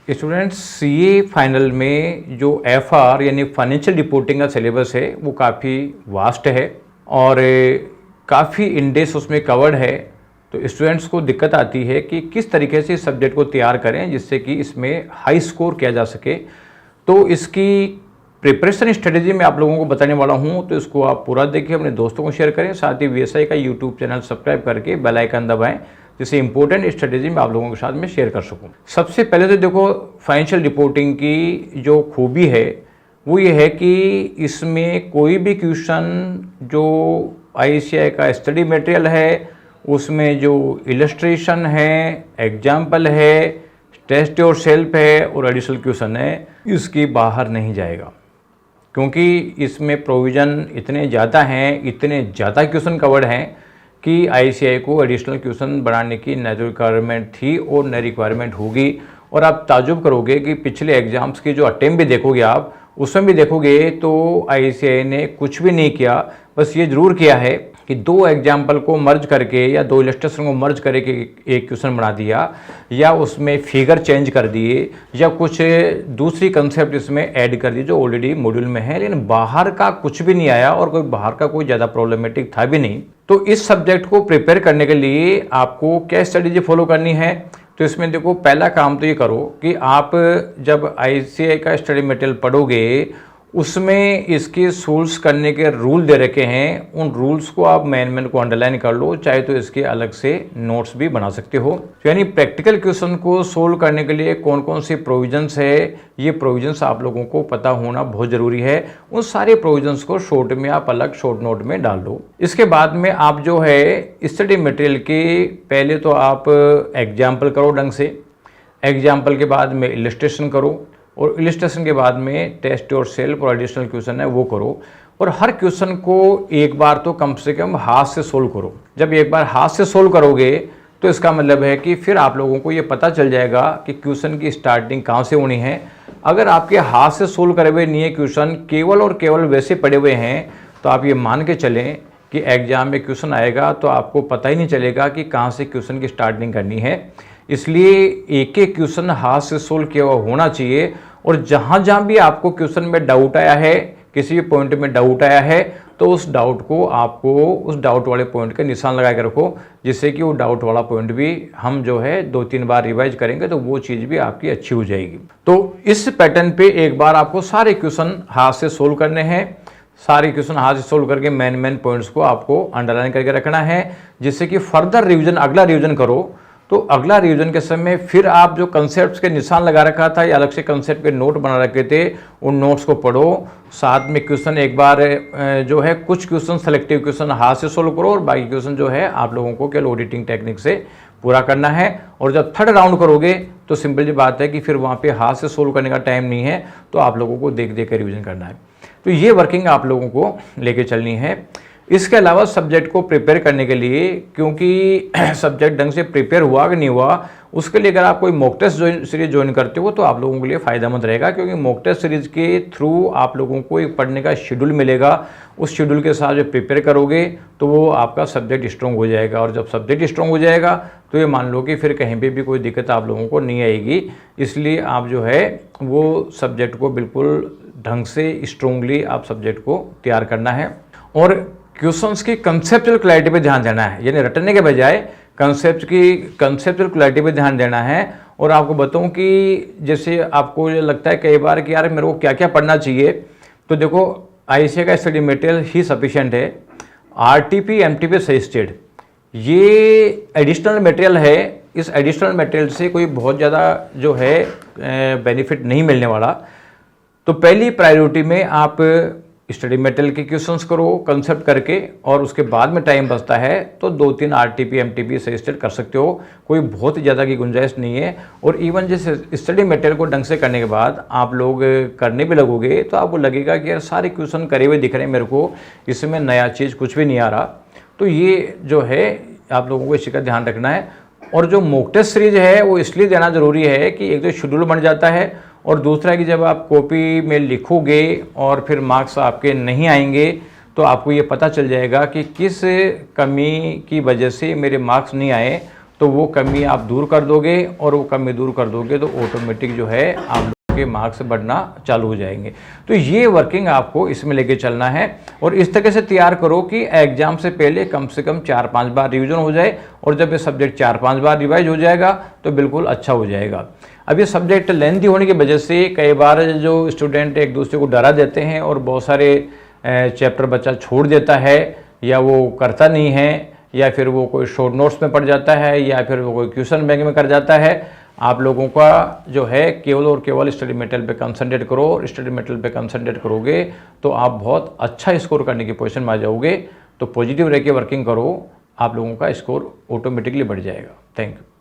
Students, CA final में जो FR यानी फाइनेंशियल रिपोर्टिंग का सिलेबस है वो काफ़ी वास्ट है और काफ़ी इंडेक्स उसमें कवर्ड है। तो स्टूडेंट्स को दिक्कत आती है कि किस तरीके से इस सब्जेक्ट को तैयार करें जिससे कि इसमें हाई स्कोर किया जा सके। तो इसकी प्रिपरेशन स्ट्रेटेजी मैं आप लोगों को बताने वाला हूं, तो इसको आप पूरा देखिए, अपने दोस्तों को शेयर करें, साथ ही वीएसआई का यूट्यूब चैनल सब्सक्राइब करके बेल आइकन दबाएं जिससे इंपॉर्टेंट स्ट्रेटेजी मैं आप लोगों के साथ में शेयर कर सकूं। सबसे पहले तो देखो, फाइनेंशियल रिपोर्टिंग की जो खूबी है वो ये है कि इसमें कोई भी क्वेश्चन जो आईसीएआई का स्टडी मटेरियल है उसमें जो इलस्ट्रेशन है, एग्जाम्पल है, टेस्ट योर सेल्फ है और एडिशनल क्वेश्चन है, इसकी बाहर नहीं जाएगा। क्योंकि इसमें प्रोविज़न इतने ज़्यादा हैं, इतने ज़्यादा क्वेश्चन कवर्ड हैं कि आईसीएआई को एडिशनल क्वेश्चन बनाने की न तो रिक्वायरमेंट थी और न रिक्वायरमेंट होगी। और आप ताजुब करोगे कि पिछले एग्जाम्स के जो अटेम्प्ट भी देखोगे आप, उसमें भी देखोगे तो आईसीएआई ने कुछ भी नहीं किया। बस ये ज़रूर किया है कि दो एग्जाम्पल को मर्ज करके या दो इलस्ट्रेशन को मर्ज करके एक क्वेश्चन बना दिया, या उसमें फिगर चेंज कर दिए, या कुछ दूसरी कंसेप्ट इसमें ऐड कर दी जो ऑलरेडी मॉड्यूल में है। लेकिन बाहर का कुछ भी नहीं आया और कोई बाहर का कोई ज़्यादा प्रॉब्लमेटिक था भी नहीं। तो इस सब्जेक्ट को प्रिपेयर करने के लिए आपको क्या स्ट्रेटेजी फॉलो करनी है? तो इसमें देखो, पहला काम तो ये करो कि आप जब आईसीएआई का स्टडी मटेरियल पढ़ोगे उसमें इसके सोल्व करने के रूल दे रखे हैं, उन रूल्स को आप मैन को अंडरलाइन कर लो, चाहे तो इसके अलग से नोट्स भी बना सकते हो। यानी प्रैक्टिकल क्वेश्चन को सोल्व करने के लिए कौन कौन सी प्रोविजंस है, ये प्रोविजंस आप लोगों को पता होना बहुत ज़रूरी है। उन सारे प्रोविजंस को शॉर्ट में आप अलग शॉर्ट नोट में डाल दो। इसके बाद में आप जो है स्टडी मटेरियल के पहले तो आप एग्जाम्पल करो ढंग से, एग्जाम्पल के बाद में इलस्ट्रेशन करो और इलस्ट्रेशन के बाद में टेस्ट योर सेल्फ और एडिशनल क्वेश्चन है वो करो। और हर क्वेश्चन को एक बार तो कम से कम हाथ से सोल्व करो। जब एक बार हाथ से सोल्व करोगे तो इसका मतलब है कि फिर आप लोगों को ये पता चल जाएगा कि क्वेश्चन की स्टार्टिंग कहाँ से होनी है। अगर आपके हाथ से सोल्व करे हुए नहीं है क्वेश्चन, केवल और केवल वैसे पड़े हुए हैं, तो आप ये मान के चलें कि एग्जाम में क्वेश्चन आएगा तो आपको पता ही नहीं चलेगा कि कहाँ से क्वेश्चन की स्टार्टिंग करनी है। इसलिए एक एक क्वेश्चन हाथ से सोल्व किया हुआ होना चाहिए। और जहाँ जहाँ भी आपको क्वेश्चन में डाउट आया है, किसी भी पॉइंट में डाउट आया है, तो उस डाउट को आपको उस डाउट वाले पॉइंट का निशान लगा के रखो, जिससे कि वो डाउट वाला पॉइंट भी हम जो है 2-3 बार रिवाइज करेंगे तो वो चीज़ भी आपकी अच्छी हो जाएगी। तो इस पैटर्न पे एक बार आपको सारे क्वेश्चन हाथ से सोल्व करने हैं। सारे क्वेश्चन हाथ से सोल्व करके मेन पॉइंट्स को आपको अंडरलाइन करके रखना है, जिससे कि फर्दर रिविजन, अगला रिविजन करो तो अगला रिवीजन के समय फिर आप जो कंसेप्ट्स के निशान लगा रखा था या अलग से कंसेप्ट के नोट बना रखे थे, उन नोट्स को पढ़ो। साथ में क्वेश्चन एक बार जो है कुछ क्वेश्चन सेलेक्टिव क्वेश्चन हाथ से सोल्व करो और बाकी क्वेश्चन जो है आप लोगों को केवल ऑडिटिंग टेक्निक से पूरा करना है। और जब थर्ड राउंड करोगे तो सिंपल सी बात है कि फिर वहाँ पे हाथ से सोल्व करने का टाइम नहीं है, तो आप लोगों को देख देख कर रिविजन करना है। तो ये वर्किंग आप लोगों को लेके चलनी है। इसके अलावा सब्जेक्ट को प्रिपेयर करने के लिए, क्योंकि सब्जेक्ट ढंग से प्रिपेयर हुआ कि नहीं हुआ, उसके लिए अगर आप कोई मॉक टेस्ट सीरीज ज्वाइन करते हो तो आप लोगों के लिए फ़ायदेमंद रहेगा। क्योंकि मॉक टेस्ट सीरीज के थ्रू आप लोगों को एक पढ़ने का शेड्यूल मिलेगा। उस शेड्यूल के साथ जब प्रिपेयर करोगे तो वो आपका सब्जेक्ट स्ट्रॉन्ग हो जाएगा। और जब सब्जेक्ट स्ट्रॉन्ग हो जाएगा तो ये मान लो कि फिर कहीं पर भी कोई दिक्कत आप लोगों को नहीं आएगी। इसलिए आप जो है वो सब्जेक्ट को बिल्कुल ढंग से स्ट्रॉन्गली आप सब्जेक्ट को तैयार करना है। और क्वेश्चंस की कंसेप्चुअल क्लैरिटी पे ध्यान देना है, यानी रटने के बजाय कंसेप्चुअल क्लैरिटी पे ध्यान देना है। और आपको बताऊं कि जैसे आपको ये लगता है कई बार कि यार मेरे को क्या क्या पढ़ना चाहिए, तो देखो आईसीएआई का स्टडी मटेरियल ही सफिशिएंट है। आरटीपी एमटीपी सजेस्टेड ये एडिशनल मटेरियल है। इस एडिशनल मटेरियल से कोई बहुत ज़्यादा जो है बेनिफिट नहीं मिलने वाला। तो पहली प्रायोरिटी में आप स्टडी मटेरियल के क्वेश्चंस करो कंसेप्ट करके, और उसके बाद में टाइम बचता है तो 2-3 आरटीपी एमटीपी सजेस्टेड कर सकते हो। कोई बहुत ज़्यादा की गुंजाइश नहीं है। और इवन जैसे स्टडी मटेरियल को ढंग से करने के बाद आप लोग करने भी लगोगे तो आपको लगेगा कि यार सारे क्वेश्चन करे हुए दिख रहे हैं मेरे को, इसमें नया चीज़ कुछ भी नहीं आ रहा। तो ये जो है आप लोगों को इसी का ध्यान रखना है। और जो मॉक टेस्ट सीरीज है वो इसलिए देना ज़रूरी है कि एक तो शेड्यूल बन जाता है, और दूसरा कि जब आप कॉपी में लिखोगे और फिर मार्क्स आपके नहीं आएंगे तो आपको ये पता चल जाएगा कि किस कमी की वजह से मेरे मार्क्स नहीं आए। तो तो वो कमी आप दूर कर दोगे, और वो कमी दूर कर दोगे तो ऑटोमेटिक जो है आप लोगों के मार्क्स बढ़ना चालू हो जाएंगे। तो ये वर्किंग आपको इसमें लेके चलना है, और इस तरह से तैयार करो कि एग्जाम से पहले कम से कम 4-5 बार रिवीजन हो जाए, और जब ये सब्जेक्ट 4-5 बार रिवाइज हो जाएगा तो बिल्कुल अच्छा हो जाएगा। अब ये सब्जेक्ट लेंथी होने की वजह से कई बार जो स्टूडेंट एक दूसरे को डरा देते हैं और बहुत सारे चैप्टर बच्चा छोड़ देता है, या वो करता नहीं है, या फिर वो कोई शॉर्ट नोट्स में पढ़ जाता है, या फिर वो कोई क्वेश्चन बैंक में कर जाता है। आप लोगों का जो है केवल और केवल स्टडी मटेरियल पे कंसंट्रेट करो, और स्टडी मटेरियल पे कंसंट्रेट करोगे तो आप बहुत अच्छा स्कोर करने की पोजीशन में आ जाओगे। तो पॉजिटिव रह के वर्किंग करो, आप लोगों का स्कोर ऑटोमेटिकली बढ़ जाएगा। Thank you.